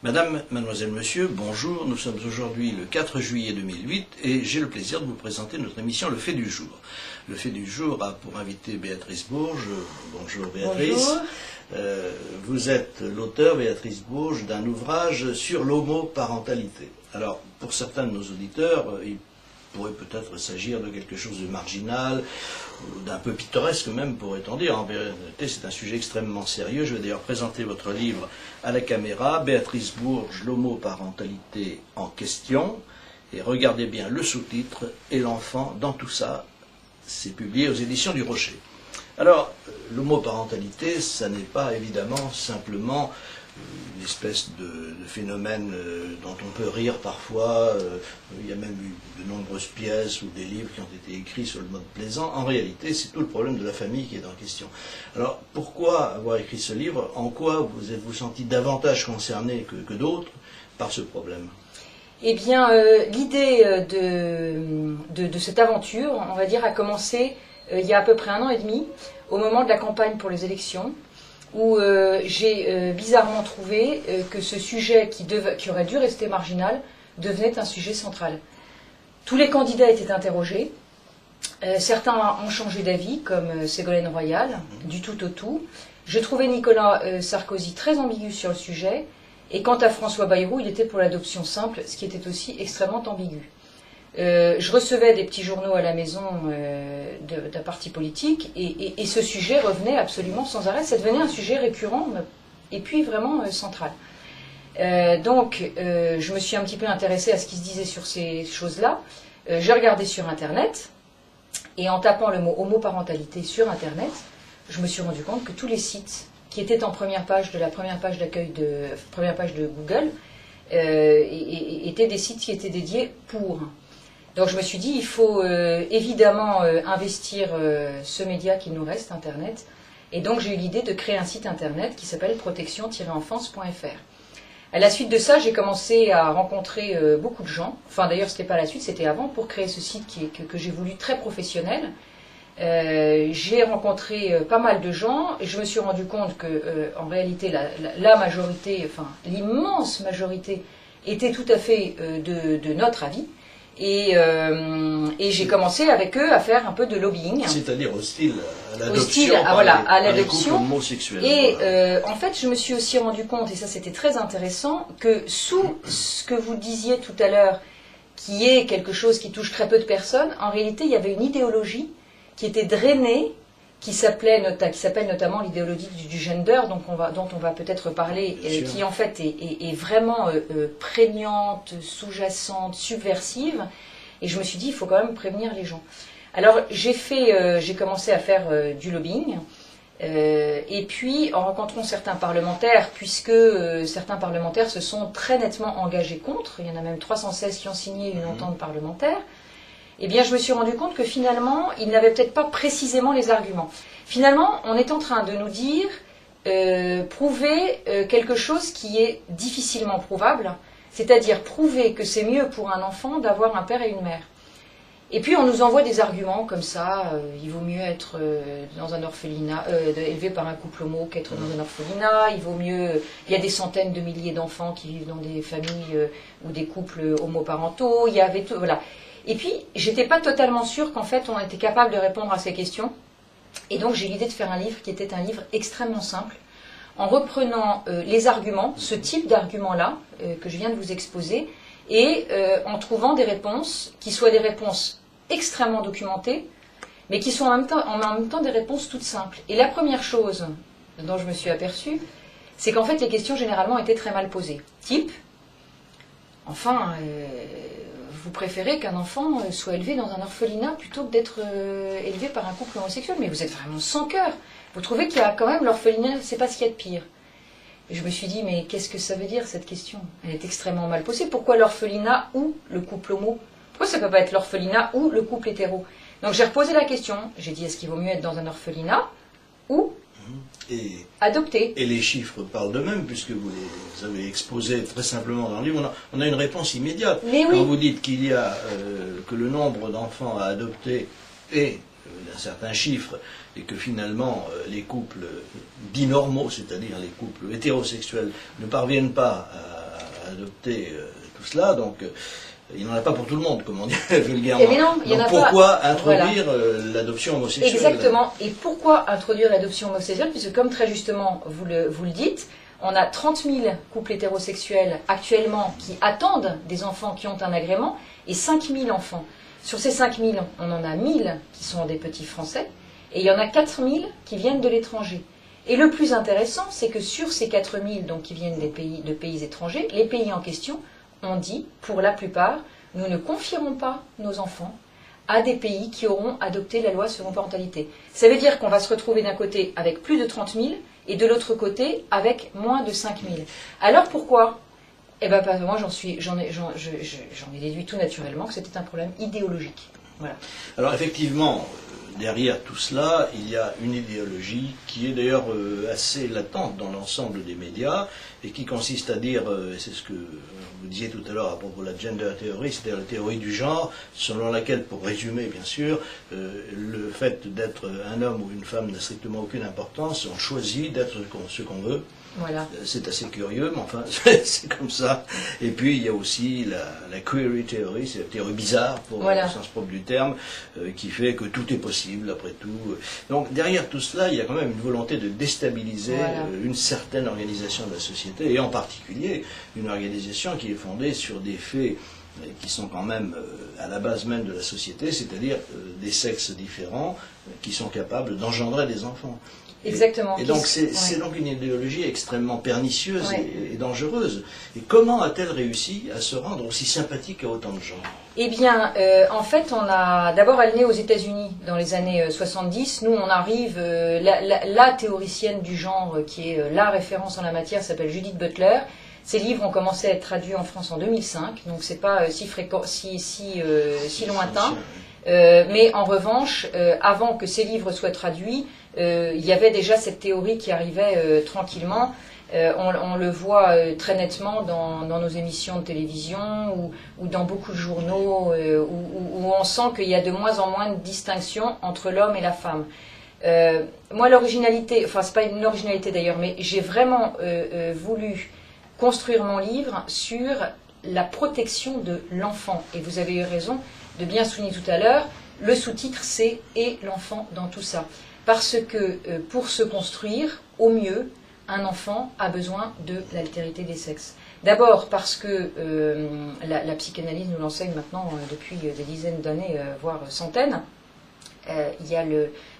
Madame, mademoiselle, monsieur, bonjour. Nous sommes aujourd'hui le 4 juillet 2008 et j'ai le plaisir de vous présenter notre émission Le Fait du Jour. Le Fait du Jour a pour invité Béatrice Bourges. Bonjour Béatrice. Bonjour. Vous êtes l'auteur, Béatrice Bourges, d'un ouvrage sur l'homoparentalité. Alors, pour certains de nos auditeurs, il pourrait peut-être s'agir de quelque chose de marginal, d'un peu pittoresque même, pourrait-on dire. En vérité, c'est un sujet extrêmement sérieux. Je vais d'ailleurs présenter votre livre à la caméra, Béatrice Bourges, l'homoparentalité en question. Et regardez bien le sous-titre, et l'enfant dans tout ça. C'est publié aux éditions du Rocher. Alors, l'homoparentalité, ça n'est pas évidemment simplement une espèce de phénomène dont on peut rire parfois. Il y a même eu de nombreuses pièces ou des livres qui ont été écrits sur le mode plaisant. En réalité, c'est tout le problème de la famille qui est en question. Alors, pourquoi avoir écrit ce livre? En quoi vous êtes-vous senti davantage concerné que d'autres par ce problème? Eh bien, l'idée de cette aventure, on va dire, a commencé il y a à peu près 1 an et demi, au moment de la campagne pour les élections, où j'ai bizarrement trouvé que ce sujet qui aurait dû rester marginal devenait un sujet central. Tous les candidats étaient interrogés, certains ont changé d'avis, comme Ségolène Royal, du tout au tout. Je trouvais Nicolas Sarkozy très ambigu sur le sujet, et quant à François Bayrou, il était pour l'adoption simple, ce qui était aussi extrêmement ambigu. Je recevais des petits journaux à la maison d'un parti politique et ce sujet revenait absolument sans arrêt. Ça devenait un sujet récurrent et puis vraiment central. Donc je me suis un petit peu intéressée à ce qui se disait sur ces choses-là. J'ai regardé sur Internet et en tapant le mot homoparentalité sur Internet, je me suis rendu compte que tous les sites qui étaient en première page de la première page d'accueil première page de Google étaient des sites qui étaient dédiés pour. Donc je me suis dit, il faut évidemment investir ce média qui nous reste, Internet. Et donc j'ai eu l'idée de créer un site Internet qui s'appelle protection-enfance.fr. À la suite de ça, j'ai commencé à rencontrer beaucoup de gens. Enfin d'ailleurs, ce n'était pas la suite, c'était avant, pour créer ce site que j'ai voulu très professionnel. J'ai rencontré pas mal de gens et je me suis rendu compte que en réalité la majorité, enfin l'immense majorité, était tout à fait de notre avis. Et j'ai commencé avec eux à faire un peu de lobbying. C'est-à-dire hostile à l'adoption. Hostile à l'adoption. Et en fait, je me suis aussi rendu compte, et ça c'était très intéressant, que sous ce que vous disiez tout à l'heure, qui est quelque chose qui touche très peu de personnes, en réalité il y avait une idéologie qui était drainée, qui s'appelle notamment l'idéologie du gender, dont on va peut-être parler, qui en fait est vraiment prégnante, sous-jacente, subversive. Et je me suis dit, il faut quand même prévenir les gens. Alors j'ai commencé à faire du lobbying, et puis en rencontrant certains parlementaires, puisque certains parlementaires se sont très nettement engagés contre, il y en a même 316 qui ont signé une entente parlementaire, eh bien, je me suis rendu compte que finalement, ils n'avaient peut-être pas précisément les arguments. Finalement, on est en train de nous dire, prouver quelque chose qui est difficilement prouvable, c'est-à-dire prouver que c'est mieux pour un enfant d'avoir un père et une mère. Et puis, on nous envoie des arguments comme ça, il vaut mieux être dans un orphelinat, élevé par un couple homo qu'être dans un orphelinat, il vaut mieux, il y a des centaines de milliers d'enfants qui vivent dans des familles ou des couples homoparentaux, il y avait tout, voilà. Et puis, j'étais pas totalement sûre qu'en fait, on était capable de répondre à ces questions. Et donc, j'ai l'idée de faire un livre qui était un livre extrêmement simple, en reprenant les arguments, ce type d'arguments-là, que je viens de vous exposer, et en trouvant des réponses qui soient des réponses extrêmement documentées, mais qui sont en même temps des réponses toutes simples. Et la première chose dont je me suis aperçue, c'est qu'en fait, les questions généralement étaient très mal posées. Type, enfin... vous préférez qu'un enfant soit élevé dans un orphelinat plutôt que d'être élevé par un couple homosexuel. Mais vous êtes vraiment sans cœur. Vous trouvez qu'il y a quand même l'orphelinat, c'est pas ce qu'il y a de pire. Et je me suis dit, mais qu'est-ce que ça veut dire cette question? Elle est extrêmement mal posée. Pourquoi l'orphelinat ou le couple homo? Pourquoi ça ne peut pas être l'orphelinat ou le couple hétéro? Donc j'ai reposé la question. J'ai dit, est-ce qu'il vaut mieux être dans un orphelinat ou adopter? Et les chiffres parlent d'eux-mêmes, puisque vous les avez exposés très simplement dans le livre. On a une réponse immédiate. Mais quand oui. Vous dites qu'il y a que le nombre d'enfants à adopter est d'un certain chiffre, et que finalement les couples dits normaux, c'est-à-dire les couples hétérosexuels, ne parviennent pas adopter tout cela, donc il n'en a pas pour tout le monde, comme on dit vulgairement. Mais non, donc pourquoi introduire l'adoption homosexuelle? Exactement. Et pourquoi introduire l'adoption homosexuelle? Puisque comme très justement vous le dites, on a 30 000 couples hétérosexuels actuellement qui attendent des enfants qui ont un agrément, et 5 000 enfants. Sur ces 5 000, on en a 1 000 qui sont des petits Français, et il y en a 4 000 qui viennent de l'étranger. Et le plus intéressant, c'est que sur ces 4 000 donc, qui viennent de pays étrangers, les pays en question ont dit, pour la plupart, nous ne confierons pas nos enfants à des pays qui auront adopté la loi sur l'homoparentalité. Ça veut dire qu'on va se retrouver d'un côté avec plus de 30 000 et de l'autre côté avec moins de 5 000. Alors pourquoi? Eh bien, moi, j'en ai déduit tout naturellement que c'était un problème idéologique. Voilà. Alors effectivement, derrière tout cela, il y a une idéologie qui est d'ailleurs assez latente dans l'ensemble des médias et qui consiste à dire, et c'est ce que vous disiez tout à l'heure à propos de la gender theory, c'est-à-dire la théorie du genre, selon laquelle, pour résumer bien sûr, le fait d'être un homme ou une femme n'a strictement aucune importance, on choisit d'être ce qu'on veut. Voilà. C'est assez curieux, mais enfin, c'est comme ça. Et puis, il y a aussi la query theory, c'est la théorie bizarre, pour le sens propre du terme, qui fait que tout est possible, après tout. Donc, derrière tout cela, il y a quand même une volonté de déstabiliser une certaine organisation de la société, et en particulier, une organisation qui est fondée sur des faits qui sont quand même à la base même de la société, c'est-à-dire des sexes différents qui sont capables d'engendrer des enfants. Exactement. Et donc c'est donc une idéologie extrêmement pernicieuse et dangereuse. Et comment a-t-elle réussi à se rendre aussi sympathique à autant de gens? Eh bien, en fait, d'abord elle naît aux États-Unis dans les années 70. Nous, on arrive, la théoricienne du genre qui est la référence en la matière s'appelle Judith Butler. Ses livres ont commencé à être traduits en France en 2005, donc c'est pas si lointain. Mais en revanche, avant que ces livres soient traduits, il y avait déjà cette théorie qui arrivait tranquillement. On le voit très nettement dans nos émissions de télévision ou dans beaucoup de journaux où on sent qu'il y a de moins en moins de distinction entre l'homme et la femme. Moi, l'originalité, enfin c'est pas une originalité d'ailleurs, mais j'ai vraiment voulu construire mon livre sur la protection de l'enfant. Et vous avez eu raison de bien souligner tout à l'heure, le sous-titre c'est « Et l'enfant dans tout ça ». Parce que pour se construire, au mieux, un enfant a besoin de l'altérité des sexes. D'abord parce que la psychanalyse nous l'enseigne maintenant depuis des dizaines d'années, voire centaines. Il y a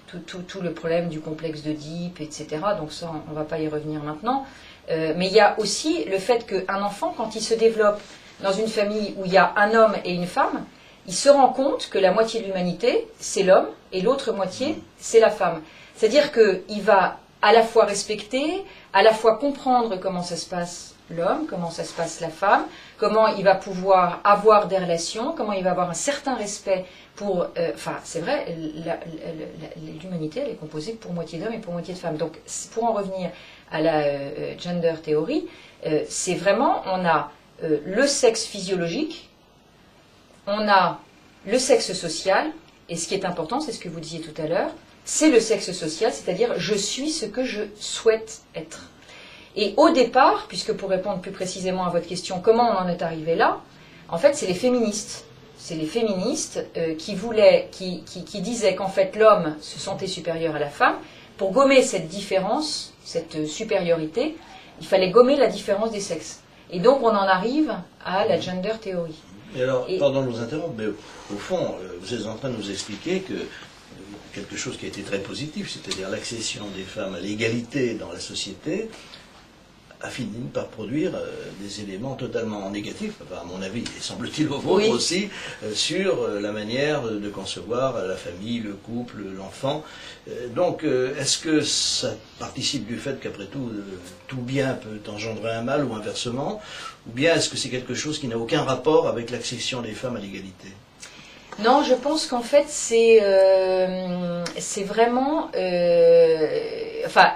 tout le problème du complexe d'Oedipe, etc. Donc ça, on ne va pas y revenir maintenant. Mais il y a aussi le fait qu'un enfant, quand il se développe dans une famille où il y a un homme et une femme, il se rend compte que la moitié de l'humanité, c'est l'homme, et l'autre moitié, c'est la femme. C'est-à-dire qu'il va à la fois respecter, à la fois comprendre comment ça se passe l'homme, comment ça se passe la femme, comment il va pouvoir avoir des relations, comment il va avoir un certain respect pour... Enfin, c'est vrai, l'humanité, elle est composée pour moitié d'hommes et pour moitié de femmes. Donc, pour en revenir à la gender theory, c'est vraiment, on a le sexe physiologique, on a le sexe social, et ce qui est important, c'est ce que vous disiez tout à l'heure, c'est le sexe social, c'est-à-dire je suis ce que je souhaite être. Et au départ, puisque pour répondre plus précisément à votre question, comment on en est arrivé là, en fait, c'est les féministes. C'est les féministes qui disaient qu'en fait l'homme se sentait supérieur à la femme. Pour gommer cette différence, cette supériorité, il fallait gommer la différence des sexes. Et donc on en arrive à la gender theory. Et alors, pardon de vous interrompre, mais au fond, vous êtes en train de nous expliquer que quelque chose qui a été très positif, c'est-à-dire l'accession des femmes à l'égalité dans la société, a fini par produire des éléments totalement négatifs, enfin, à mon avis, et semble-t-il au vôtre aussi, sur la manière de concevoir la famille, le couple, l'enfant. Donc, est-ce que ça participe du fait qu'après tout, tout bien peut engendrer un mal ou inversement, ou bien est-ce que c'est quelque chose qui n'a aucun rapport avec l'accession des femmes à l'égalité ? Non, je pense qu'en fait, c'est vraiment... enfin,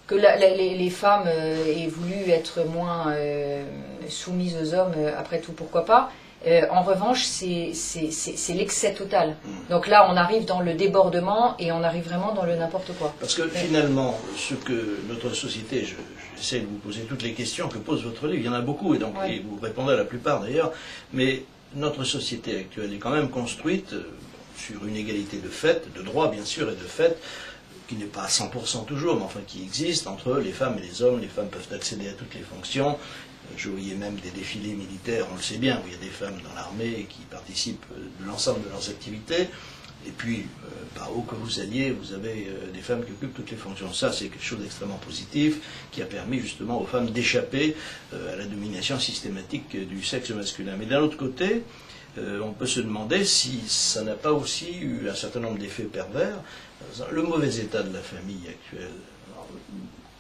que les femmes aient voulu être moins soumises aux hommes, après tout, pourquoi pas. En revanche, c'est l'excès total. Donc là, on arrive dans le débordement et on arrive vraiment dans le n'importe quoi. Parce que finalement, ce que notre société, j'essaie de vous poser toutes les questions que pose votre livre. Il y en a beaucoup, et donc et vous répondez à la plupart d'ailleurs. Mais notre société actuelle est quand même construite sur une égalité de fait, de droit bien sûr, et de fait, qui n'est pas à 100% toujours, mais enfin qui existe entre les femmes et les hommes. Les femmes peuvent accéder à toutes les fonctions. Je voyais même des défilés militaires, on le sait bien, où il y a des femmes dans l'armée qui participent de l'ensemble de leurs activités. Et puis, par où que vous alliez, vous avez des femmes qui occupent toutes les fonctions. Ça, c'est quelque chose d'extrêmement positif qui a permis justement aux femmes d'échapper à la domination systématique du sexe masculin. Mais d'un autre côté, on peut se demander si ça n'a pas aussi eu un certain nombre d'effets pervers. Le mauvais état de la famille actuelle,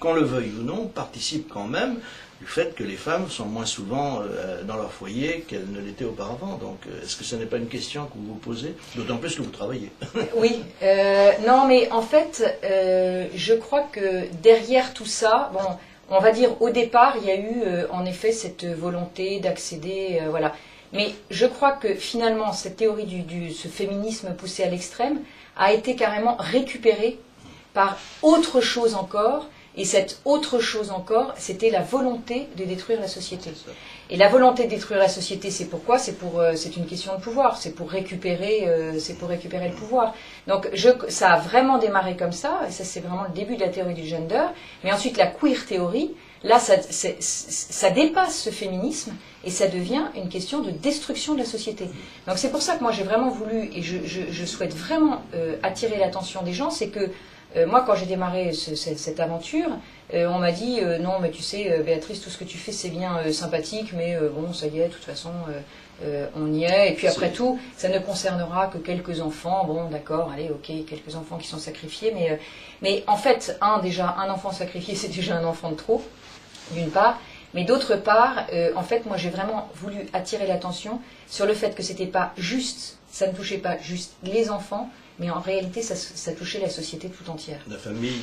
qu'on le veuille ou non, participe quand même du fait que les femmes sont moins souvent dans leur foyer qu'elles ne l'étaient auparavant. Donc, est-ce que ce n'est pas une question que vous vous posez? D'autant plus que vous travaillez. Oui. Non, mais en fait, je crois que derrière tout ça, bon, on va dire au départ, il y a eu en effet cette volonté d'accéder, voilà. Mais je crois que finalement, cette théorie ce féminisme poussé à l'extrême a été carrément récupérée par autre chose encore. Et cette autre chose encore, c'était la volonté de détruire la société. Et la volonté de détruire la société, c'est pourquoi? C'est une question de pouvoir, c'est pour récupérer le pouvoir. Donc ça a vraiment démarré comme ça, et ça c'est vraiment le début de la théorie du gender. Mais ensuite la queer théorie, là ça dépasse ce féminisme, et ça devient une question de destruction de la société. Donc c'est pour ça que moi j'ai vraiment voulu, et je souhaite vraiment attirer l'attention des gens, c'est que moi, quand j'ai démarré cette aventure, on m'a dit non, mais tu sais, Béatrice, tout ce que tu fais, c'est bien sympathique, mais bon, ça y est, de toute façon, on y est. Et puis après tout, ça ne concernera que quelques enfants. Bon, d'accord, allez, ok, quelques enfants qui sont sacrifiés, mais en fait, déjà, un enfant sacrifié, c'est déjà un enfant de trop, d'une part. Mais d'autre part, en fait, moi, j'ai vraiment voulu attirer l'attention sur le fait que c'était pas juste, ça ne touchait pas juste les enfants, mais en réalité, ça touchait la société tout entière. La famille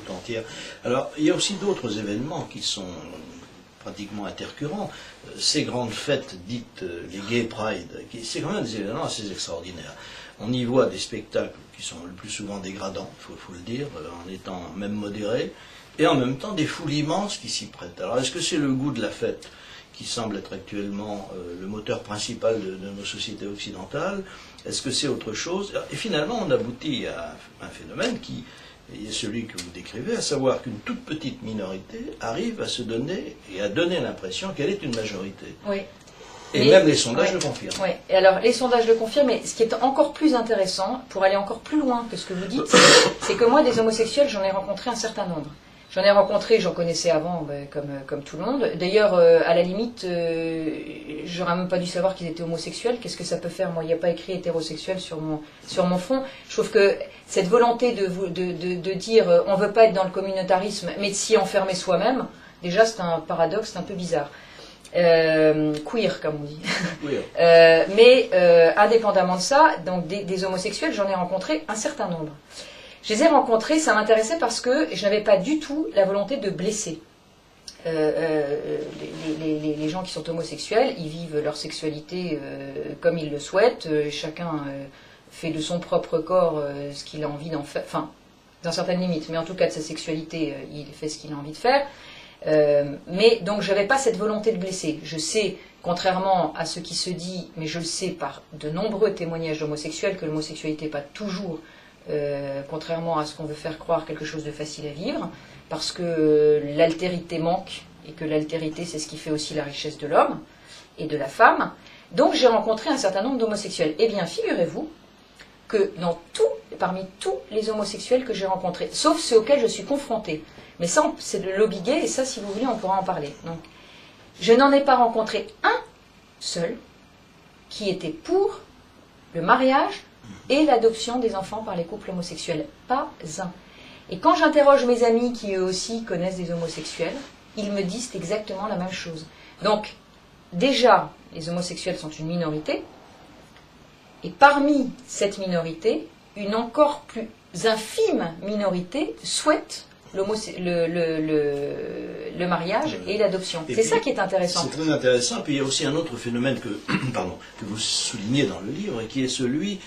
tout entière. Alors, il y a aussi d'autres événements qui sont pratiquement intercurrents. Ces grandes fêtes dites les Gay Pride, c'est quand même des événements assez extraordinaires. On y voit des spectacles qui sont le plus souvent dégradants, il faut le dire, en étant même modérés, et en même temps des foules immenses qui s'y prêtent. Alors, est-ce que c'est le goût de la fête qui semble être actuellement le moteur principal de nos sociétés occidentales? Est-ce que c'est autre chose? Et finalement, on aboutit à un phénomène qui est celui que vous décrivez, à savoir qu'une toute petite minorité arrive à se donner et à donner l'impression qu'elle est une majorité. Oui. Et même les sondages le confirment. Oui, et alors les sondages le confirment, mais ce qui est encore plus intéressant, pour aller encore plus loin que ce que vous dites, c'est que moi, des homosexuels, j'en ai rencontré un certain nombre. J'en ai rencontré, j'en connaissais avant, comme tout le monde. D'ailleurs, à la limite, j'aurais même pas dû savoir qu'ils étaient homosexuels. Qu'est-ce que ça peut faire? Moi, il n'y a pas écrit hétérosexuel sur mon fond. Je trouve que cette volonté de dire on veut pas être dans le communautarisme, mais de s'y enfermer soi-même, déjà c'est un paradoxe, c'est un peu bizarre. Queer, comme on dit. Mais indépendamment de ça, donc des homosexuels, j'en ai rencontré un certain nombre. Je les ai rencontrés, ça m'intéressait parce que je n'avais pas du tout la volonté de blesser. Les gens qui sont homosexuels, ils vivent leur sexualité comme ils le souhaitent. Chacun fait de son propre corps ce qu'il a envie d'en faire. Enfin, dans certaines limites, mais en tout cas de sa sexualité, il fait ce qu'il a envie de faire. Mais donc je n'avais pas cette volonté de blesser. Je sais, contrairement à ce qui se dit, mais je le sais par de nombreux témoignages d'homosexuels, que l'homosexualité n'est pas toujours... contrairement à ce qu'on veut faire croire, quelque chose de facile à vivre, parce que l'altérité manque, et que l'altérité c'est ce qui fait aussi la richesse de l'homme et de la femme. Donc j'ai rencontré un certain nombre d'homosexuels. Eh bien, figurez-vous que parmi tous les homosexuels que j'ai rencontrés, sauf ceux auxquels je suis confrontée, mais ça c'est de lobby gay, et ça si vous voulez on pourra en parler. Donc, je n'en ai pas rencontré un seul qui était pour le mariage et l'adoption des enfants par les couples homosexuels. Pas un. Et quand j'interroge mes amis qui eux aussi connaissent des homosexuels, ils me disent exactement la même chose. Donc, déjà, les homosexuels sont une minorité, et parmi cette minorité, une encore plus infime minorité souhaite le mariage et l'adoption. C'est ça qui est intéressant. C'est très intéressant. Puis il y a aussi un autre phénomène que vous soulignez dans le livre, et qui est celui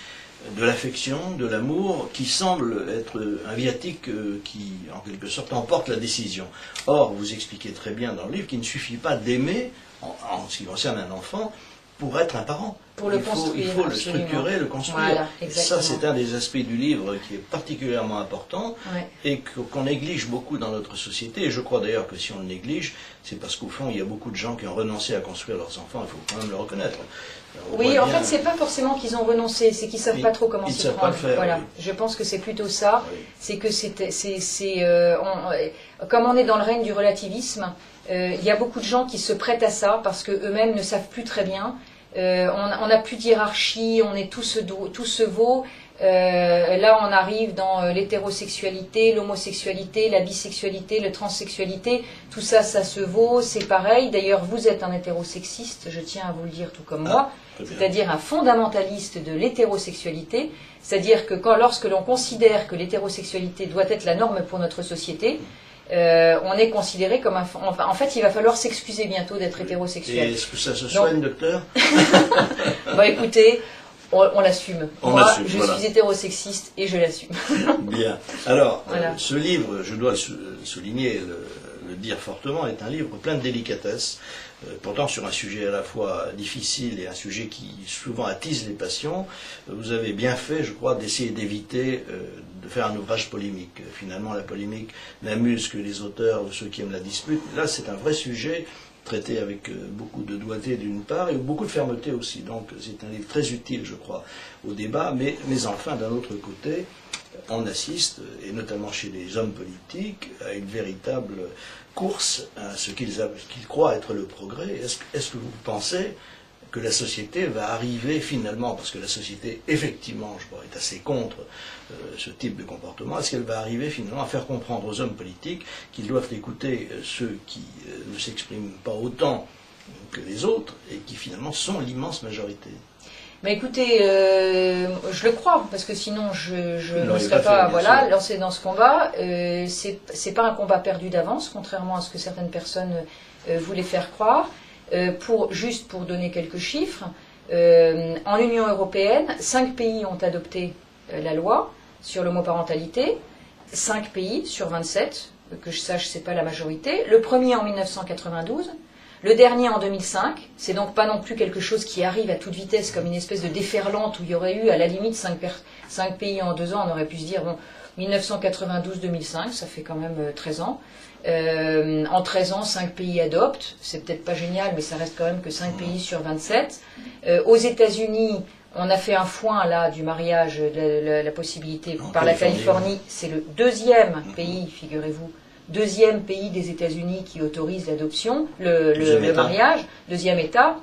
de l'affection, de l'amour, qui semble être un viatique qui, en quelque sorte, emporte la décision. Or, vous expliquez très bien dans le livre qu'il ne suffit pas d'aimer, en ce qui concerne un enfant, pour être un parent. Pour le construire, il faut le absolument. structurer, le construire. Voilà, ça, c'est un des aspects du livre qui est particulièrement important ouais. et qu'on néglige beaucoup dans notre société. Et je crois d'ailleurs que si on le néglige, c'est parce qu'au fond, il y a beaucoup de gens qui ont renoncé à construire leurs enfants. Il faut quand même le reconnaître. Oui, en fait, c'est pas forcément qu'ils ont renoncé, c'est qu'ils savent pas trop comment s'y prendre. Voilà, oui. Je pense que c'est plutôt ça. Oui. C'est que comme on est dans le règne du relativisme, il y a beaucoup de gens qui se prêtent à ça parce que eux-mêmes ne savent plus très bien. On n'a plus de hiérarchie, on est tous se vaut. Là, on arrive dans l'hétérosexualité, l'homosexualité, la bisexualité, la transsexualité. Tout ça, ça se vaut, c'est pareil. D'ailleurs, vous êtes un hétérosexiste, je tiens à vous le dire tout comme moi, c'est-à-dire un fondamentaliste de l'hétérosexualité. C'est-à-dire que lorsque l'on considère que l'hétérosexualité doit être la norme pour notre société, on est considéré comme un... En fait, il va falloir s'excuser bientôt d'être hétérosexuel. Et est-ce que ça se soigne, docteur? Bah écoutez... On l'assume. Moi, je suis hétérosexiste et je l'assume. Bien. Alors, voilà. Ce livre, je dois le souligner, le dire fortement, est un livre plein de délicatesse, pourtant sur un sujet à la fois difficile et un sujet qui souvent attise les passions. Vous avez bien fait, je crois, d'essayer d'éviter de faire un ouvrage polémique. Finalement, la polémique n'amuse que les auteurs ou ceux qui aiment la dispute. Là, c'est un vrai sujet traité avec beaucoup de doigté d'une part et beaucoup de fermeté aussi. Donc c'est un livre très utile, je crois, au débat, mais enfin, d'un autre côté, on assiste, et notamment chez les hommes politiques, à une véritable course à ce qu'ils croient être le progrès. Est-ce que vous pensez que la société va arriver finalement, parce que la société, effectivement, je crois, est assez contre ce type de comportement, est-ce qu'elle va arriver finalement à faire comprendre aux hommes politiques qu'ils doivent écouter ceux qui ne s'expriment pas autant que les autres et qui finalement sont l'immense majorité? Mais écoutez, je le crois, parce que sinon je ne serais pas lancé dans ce combat. C'est pas un combat perdu d'avance, contrairement à ce que certaines personnes voulaient faire croire. Juste pour donner quelques chiffres, en Union européenne, 5 pays ont adopté la loi sur l'homoparentalité, 5 pays sur 27, que je sache, c'est pas la majorité. Le premier en 1992, le dernier en 2005, c'est donc pas non plus quelque chose qui arrive à toute vitesse comme une espèce de déferlante où il y aurait eu à la limite 5 pays en 2 ans, on aurait pu se dire, bon, 1992-2005, ça fait quand même 13 ans. En 13 ans, 5 pays adoptent. C'est peut-être pas génial, mais ça reste quand même que 5 pays sur 27. Aux États-Unis, on a fait un foin là du mariage, la possibilité par la Californie. C'est le 2e pays, figurez-vous, 2e pays des États-Unis qui autorise l'adoption, le mariage, 2e État.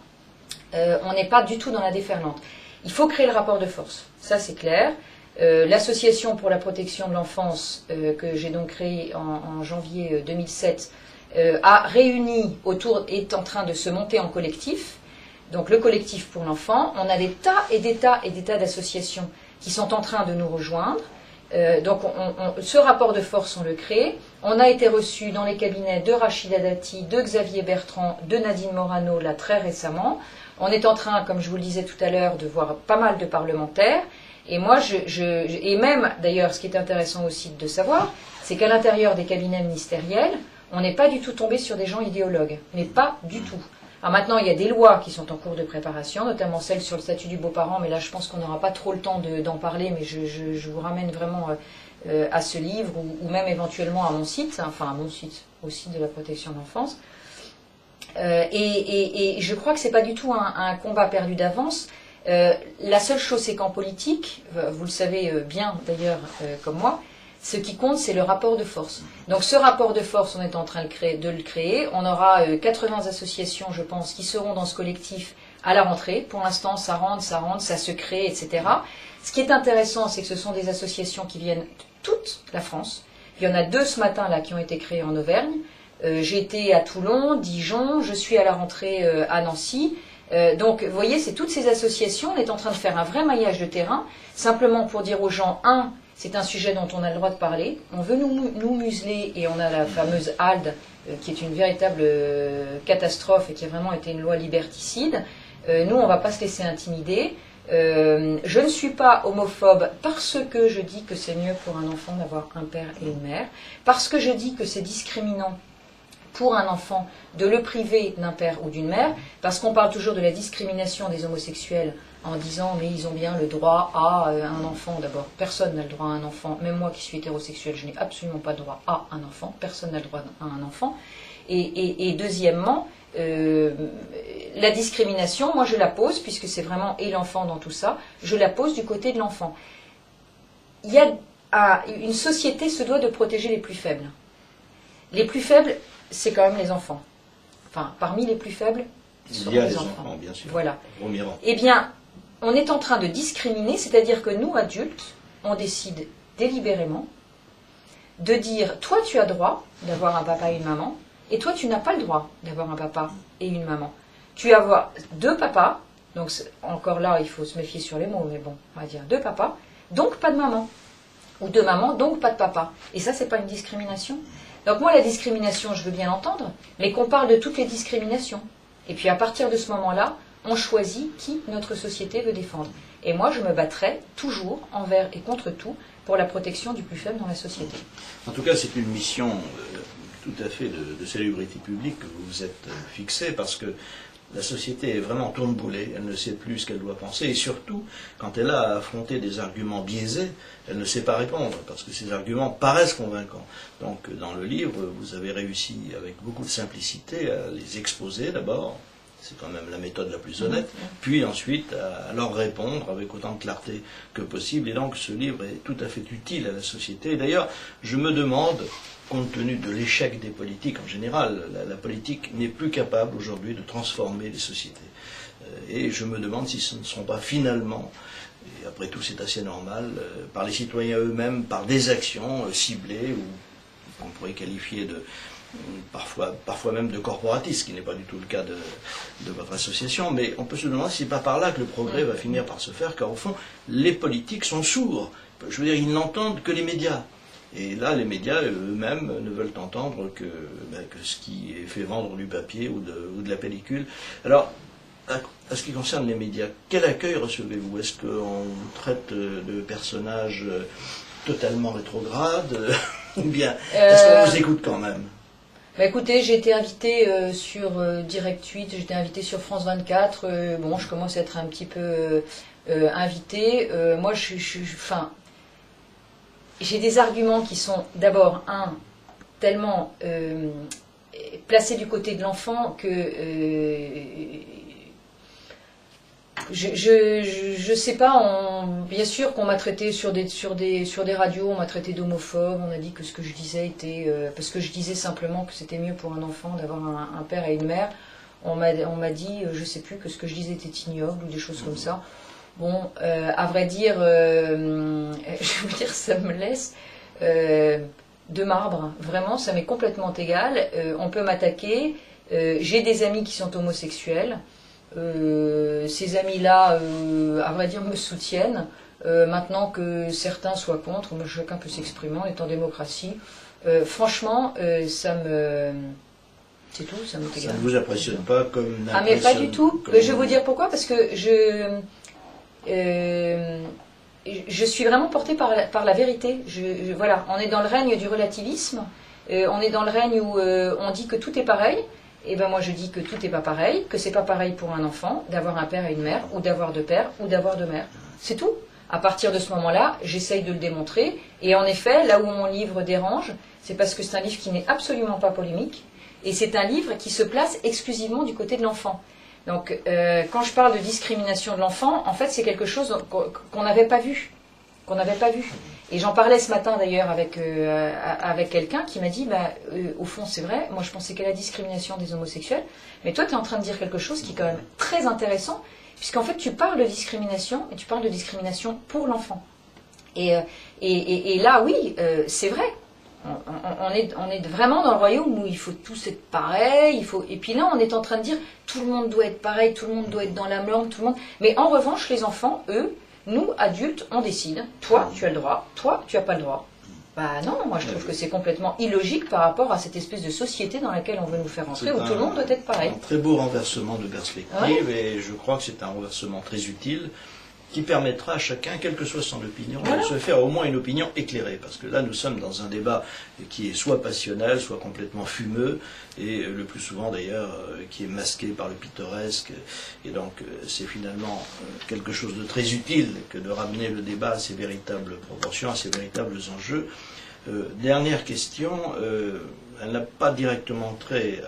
On n'est pas du tout dans la déferlante. Il faut créer le rapport de force, ça c'est clair. L'association pour la protection de l'enfance que j'ai donc créée en janvier 2007 a réuni est en train de se monter en collectif, donc le collectif pour l'enfant. On a des tas et des tas et des tas d'associations qui sont en train de nous rejoindre. Donc ce rapport de force, on le crée. On a été reçu dans les cabinets de Rachida Dati, de Xavier Bertrand, de Nadine Morano là très récemment. On est en train, comme je vous le disais tout à l'heure, de voir pas mal de parlementaires. Et moi, et même d'ailleurs, ce qui est intéressant aussi de savoir, c'est qu'à l'intérieur des cabinets ministériels, on n'est pas du tout tombé sur des gens idéologues, mais pas du tout. Alors maintenant, il y a des lois qui sont en cours de préparation, notamment celle sur le statut du beau-parent, mais là, je pense qu'on n'aura pas trop le temps d'en parler, mais je vous ramène vraiment à ce livre, ou même éventuellement à mon site, enfin à mon site, au site de la protection de l'enfance. Et je crois que c'est pas du tout un combat perdu d'avance. La seule chose, c'est qu'en politique, vous le savez bien d'ailleurs comme moi, ce qui compte, c'est le rapport de force. Donc ce rapport de force, on est en train de le créer. On aura 80 associations, je pense, qui seront dans ce collectif à la rentrée. Pour l'instant, ça rentre, ça se crée, etc. Ce qui est intéressant, c'est que ce sont des associations qui viennent de toute la France. Il y en a 2 ce matin là qui ont été créées en Auvergne. J'ai été à Toulon, Dijon, je suis à la rentrée à Nancy. Donc, vous voyez, c'est toutes ces associations. On est en train de faire un vrai maillage de terrain, simplement pour dire aux gens, c'est un sujet dont on a le droit de parler. On veut nous museler, et on a la fameuse ALD, qui est une véritable catastrophe et qui a vraiment été une loi liberticide. Nous, on ne va pas se laisser intimider. Je ne suis pas homophobe parce que je dis que c'est mieux pour un enfant d'avoir un père et une mère, parce que je dis que c'est discriminant pour un enfant de le priver d'un père ou d'une mère, parce qu'on parle toujours de la discrimination des homosexuels en disant mais ils ont bien le droit à un enfant. D'abord, personne n'a le droit à un enfant, même moi qui suis hétérosexuel, je n'ai absolument pas le droit à un enfant, personne n'a le droit à un enfant. Et deuxièmement, la discrimination, moi je la pose, puisque c'est vraiment et l'enfant dans tout ça, je la pose du côté de l'enfant. Une société se doit de protéger les plus faibles. Les plus faibles, c'est quand même les enfants. Enfin, parmi les plus faibles, il y a les enfants, bien sûr. Voilà. Eh bien, on est en train de discriminer, c'est-à-dire que nous, adultes, on décide délibérément de dire, toi tu as droit d'avoir un papa et une maman, et toi tu n'as pas le droit d'avoir un papa et une maman. Tu vas avoir deux papas, donc encore là il faut se méfier sur les mots, mais bon, on va dire deux papas, donc pas de maman. Ou deux mamans, donc pas de papa. Et ça, c'est pas une discrimination. Donc moi, la discrimination, je veux bien l'entendre, mais qu'on parle de toutes les discriminations. Et puis à partir de ce moment-là, on choisit qui notre société veut défendre. Et moi, je me battrai toujours, envers et contre tout, pour la protection du plus faible dans la société. En tout cas, c'est une mission tout à fait de célébrité publique que vous vous êtes fixée, parce que la société est vraiment tourne-boulet, elle ne sait plus ce qu'elle doit penser, et surtout, quand elle a à affronter des arguments biaisés, elle ne sait pas répondre, parce que ces arguments paraissent convaincants. Donc, dans le livre, vous avez réussi, avec beaucoup de simplicité, à les exposer d'abord, c'est quand même la méthode la plus honnête, puis ensuite à leur répondre avec autant de clarté que possible, et donc ce livre est tout à fait utile à la société. Et d'ailleurs, je me demande, compte tenu de l'échec des politiques en général, la politique n'est plus capable aujourd'hui de transformer les sociétés. Et je me demande si ce ne seront pas finalement, et après tout c'est assez normal, par les citoyens eux-mêmes, par des actions ciblées, ou qu'on pourrait qualifier de parfois même de corporatisme, ce qui n'est pas du tout le cas de votre association, mais on peut se demander si c'est pas par là que le progrès va finir par se faire, car au fond, les politiques sont sourds. Je veux dire, ils n'entendent que les médias. Et là, les médias eux-mêmes ne veulent entendre que ce qui est fait vendre du papier ou de la pellicule. Alors, à ce qui concerne les médias, quel accueil recevez-vous? Est-ce qu'on vous traite de personnages totalement rétrogrades ou bien est-ce qu'on vous écoute quand même? Bah écoutez, j'ai été invitée sur Direct 8, j'ai été invitée sur France 24. Bon, je commence à être un petit peu invitée. Moi, j'ai des arguments qui sont d'abord, tellement placés du côté de l'enfant que je sais pas, bien sûr qu'on m'a traité sur des radios, on m'a traité d'homophobe, on a dit que ce que je disais était parce que je disais simplement que c'était mieux pour un enfant d'avoir un père et une mère. On m'a dit, je sais plus, que ce que je disais était ignoble ou des choses comme ça. Bon, à vrai dire, je veux dire, ça me laisse de marbre. Vraiment, ça m'est complètement égal. On peut m'attaquer. J'ai des amis qui sont homosexuels. Ces amis-là, à vrai dire, me soutiennent. Maintenant que certains soient contre, chacun peut s'exprimer, on est en démocratie. Franchement, ça me... C'est tout, ça m'est égal. Ça ne vous impressionne pas comme... Ah, mais pas du tout. Je vais vous dire pourquoi, parce que je suis vraiment portée par la vérité. Voilà, on est dans le règne du relativisme, on est dans le règne où on dit que tout est pareil. Et ben moi je dis que tout n'est pas pareil, que c'est pas pareil pour un enfant d'avoir un père et une mère, ou d'avoir deux pères, ou d'avoir deux mères. C'est tout. À partir de ce moment-là, j'essaye de le démontrer. Et en effet, là où mon livre dérange, c'est parce que c'est un livre qui n'est absolument pas polémique, et c'est un livre qui se place exclusivement du côté de l'enfant. Donc, quand je parle de discrimination de l'enfant, en fait, c'est quelque chose qu'on n'avait pas vu. Et j'en parlais ce matin d'ailleurs avec quelqu'un qui m'a dit, au fond, c'est vrai, moi je pensais qu'à la discrimination des homosexuels, mais toi, tu es en train de dire quelque chose qui est quand même très intéressant, puisqu'en fait, tu parles de discrimination, et tu parles de discrimination pour l'enfant. Et là, oui, c'est vrai. On est vraiment dans le royaume où il faut tous être pareil, et puis là on est en train de dire tout le monde doit être pareil, tout le monde doit être dans la norme, tout le monde. Mais en revanche, les enfants, eux, nous adultes, on décide. Toi, tu as le droit, toi, tu n'as pas le droit. Bah non, moi je trouve que c'est complètement illogique par rapport à cette espèce de société dans laquelle on veut nous faire entrer, où tout le monde doit être pareil. Un très beau renversement de perspective, et je crois que c'est un renversement très utile. qui permettra à chacun, quelle que soit son opinion, de se faire au moins une opinion éclairée. Parce que là, nous sommes dans un débat qui est soit passionnel, soit complètement fumeux, et le plus souvent d'ailleurs, qui est masqué par le pittoresque. Et donc, c'est finalement quelque chose de très utile que de ramener le débat à ses véritables proportions, à ses véritables enjeux. Dernière question, elle n'a pas directement trait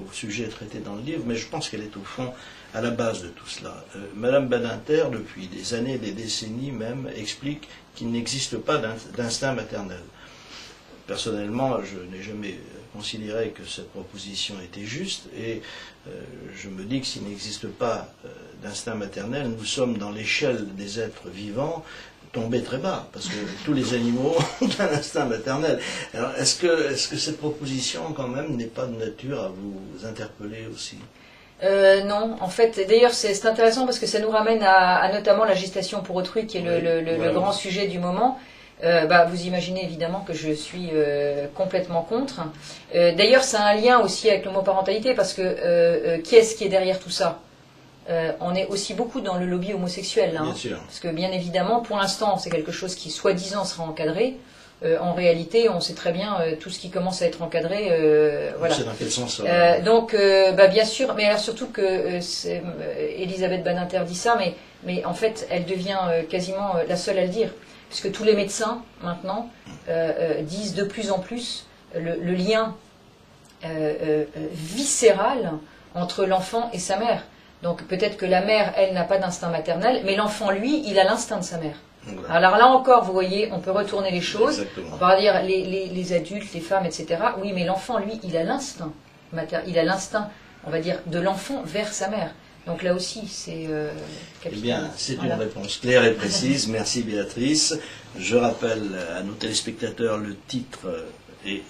au sujet traité dans le livre, mais je pense qu'elle est au fond à la base de tout cela. Madame Badinter, depuis des années, des décennies même, explique qu'il n'existe pas d'instinct maternel. Personnellement, je n'ai jamais considéré que cette proposition était juste, et je me dis que s'il n'existe pas d'instinct maternel, nous sommes dans l'échelle des êtres vivants tombés très bas, parce que tous les animaux ont un instinct maternel. Alors, est-ce que cette proposition, quand même, n'est pas de nature à vous interpeller aussi ? Non, en fait, d'ailleurs c'est intéressant parce que ça nous ramène à notamment la gestation pour autrui qui est le grand sujet du moment. Vous imaginez évidemment que je suis complètement contre. D'ailleurs ça a un lien aussi avec l'homoparentalité parce que qui est-ce qui est derrière tout ça? On est aussi beaucoup dans le lobby homosexuel, hein, bien sûr. Parce que bien évidemment pour l'instant c'est quelque chose qui soi-disant sera encadré. En réalité, on sait très bien tout ce qui commence à être encadré. Voilà. C'est dans quel sens ça donc, bien sûr, mais alors surtout que Elisabeth Badinter dit ça, mais en fait, elle devient quasiment la seule à le dire, puisque tous les médecins maintenant disent de plus en plus le lien viscéral entre l'enfant et sa mère. Donc peut-être que la mère, elle, n'a pas d'instinct maternel, mais l'enfant, lui, il a l'instinct de sa mère. Alors là encore, vous voyez, on peut retourner les choses. Exactement. On va dire les adultes, les femmes, etc. Oui, mais l'enfant, lui, il a l'instinct il a l'instinct, on va dire, de l'enfant vers sa mère. Donc là aussi, c'est capital. Eh bien, c'est une réponse claire et précise. Merci Béatrice. Je rappelle à nos téléspectateurs le titre et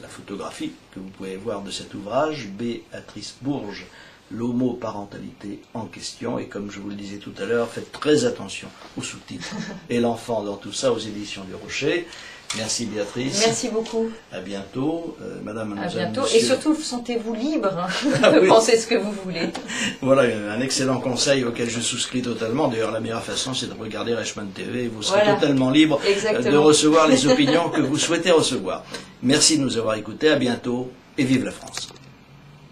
la photographie que vous pouvez voir de cet ouvrage, Béatrice Bourges, l'homoparentalité en question, et comme je vous le disais tout à l'heure, faites très attention aux sous-titres et l'enfant dans tout ça aux éditions du Rocher. Merci Béatrice. Merci beaucoup. À bientôt, Madame. À bientôt. Monsieur. Et surtout, sentez-vous libre de penser ce que vous voulez. Voilà un excellent conseil auquel je souscris totalement. D'ailleurs, la meilleure façon, c'est de regarder Reichmann TV et vous serez totalement libre de recevoir les opinions que vous souhaitez recevoir. Merci de nous avoir écoutés. À bientôt et vive la France.